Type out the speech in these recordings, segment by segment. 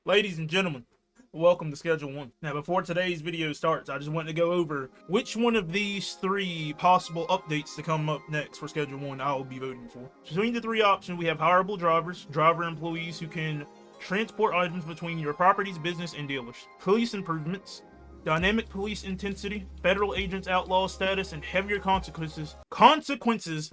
Ladies and gentlemen, welcome to Schedule 1. Now, before today's video starts, I just want to go over which one of these three possible updates to come up next for Schedule 1 I will be voting for. Between the three options, we have hireable drivers, driver employees who can transport items between your properties, business, and dealers. Police improvements, dynamic police intensity, federal agents outlaw status, and heavier consequences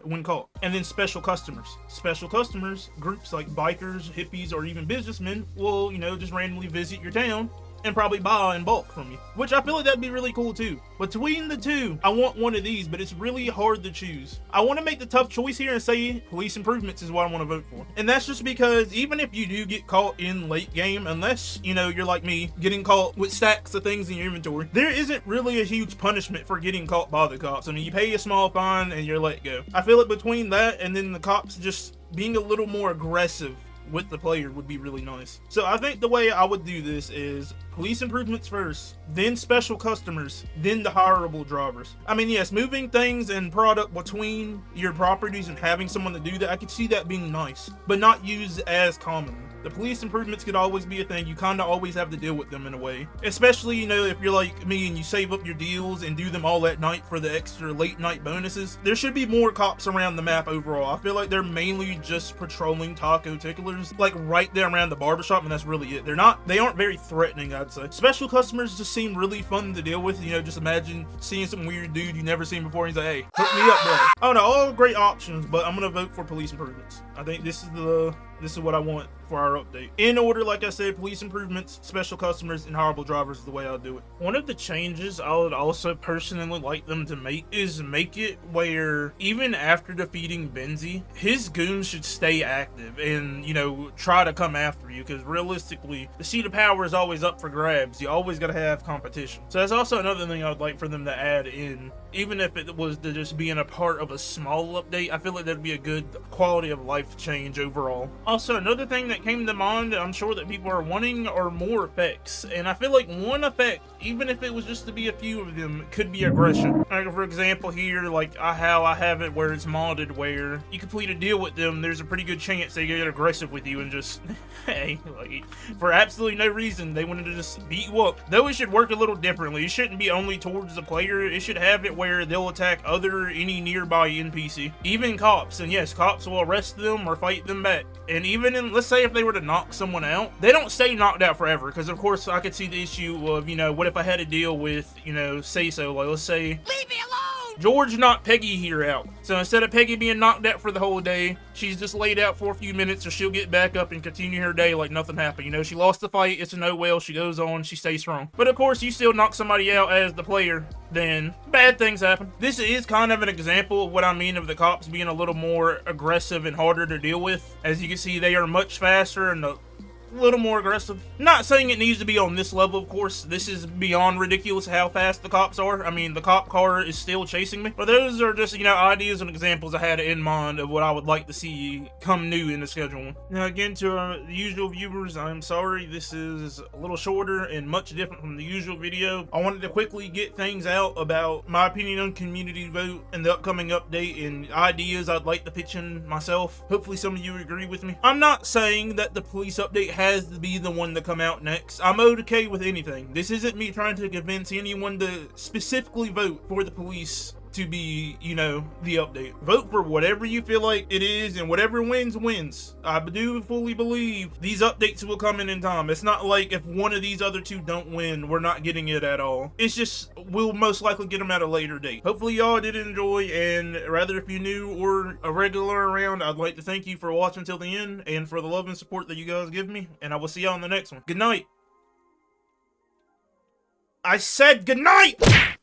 when caught. And then special customers. Special customers, groups like bikers, hippies, or even businessmen will, just randomly visit your town and probably buy in bulk from you, which I feel like that'd be really cool too. Between the two, I want one of these, but it's really hard to choose. I want to make the tough choice here and say police improvements is what I want to vote for. And that's just because even if you do get caught in late game, unless, you're like me, getting caught with stacks of things in your inventory, there isn't really a huge punishment for getting caught by the cops. I mean, you pay a small fine and you're let go. I feel like between that and then the cops just being a little more aggressive with the player would be really nice. So I think the way I would do this is police improvements first, then special customers, then the hireable drivers. I mean, yes, moving things and product between your properties and having someone to do that, I could see that being nice, but not used as commonly. The police improvements could always be a thing. You kind of always have to deal with them in a way. Especially, if you're like me and you save up your deals and do them all at night for the extra late night bonuses. There should be more cops around the map overall. I feel like they're mainly just patrolling taco ticklers, like right there around the barbershop, and that's really it. They aren't very threatening, I'd say. Special customers just seem really fun to deal with. Just imagine seeing some weird dude you never seen before and he's like, hey, hook me up, bro. Oh no, all great options, but I'm gonna vote for police improvements. I think this is what I want for our update. In order, like I said, police improvements, special customers, and hireable drivers is the way I'll do it. One of the changes I would also personally like them to make is make it where even after defeating Benzie, his goons should stay active and, try to come after you, because realistically, the seat of power is always up for grabs. You always gotta have competition. So that's also another thing I would like for them to add in. Even if it was to just being a part of a small update, I feel like that'd be a good quality of life change overall. Also, another thing that came to mind I'm sure that people are wanting are more effects, and I feel like one effect, even if it was just to be a few of them, could be aggression. Like for example here, like how I have it where it's modded where you complete a deal with them, there's a pretty good chance they get aggressive with you and just hey, like for absolutely no reason they wanted to just beat you up. Though it should work a little differently. It shouldn't be only towards the player. It should have it where they'll attack any nearby NPC, even cops. And yes, cops will arrest them or fight them back. And even in, let's say if they were to knock someone out, they don't stay knocked out forever, because of course I could see the issue of, what if I had to deal with, say so, like let's say leave me alone, George knocked Peggy here out. So instead of Peggy being knocked out for the whole day, she's just laid out for a few minutes, so she'll get back up and continue her day like nothing happened. She lost the fight, it's a no well, she goes on, she stays strong. But of course, you still knock somebody out as the player, then bad things happen. This is kind of an example of what I mean of the cops being a little more aggressive and harder to deal with. As you can see, they are much faster and a little more aggressive. Not saying it needs to be on this level, of course. This is beyond ridiculous how fast the cops are. I mean, the cop car is still chasing me. But those are just, ideas and examples I had in mind of what I would like to see come new in the schedule. Now, again, to the usual viewers, I'm sorry this is a little shorter and much different from the usual video. I wanted to quickly get things out about my opinion on community vote and the upcoming update and ideas I'd like to pitch in myself. Hopefully some of you agree with me. I'm not saying that the police update has to be the one to come out next. I'm okay with anything. This isn't me trying to convince anyone to specifically vote for the police to be, the update. Vote for whatever you feel like it is, and whatever wins. I do fully believe these updates will come in time. It's not like if one of these other two don't win, we're not getting it at all. It's just, we'll most likely get them at a later date. Hopefully y'all did enjoy, and rather if you're new or a regular around, I'd like to thank you for watching till the end, and for the love and support that you guys give me, and I will see y'all in the next one. Good night. I said good night!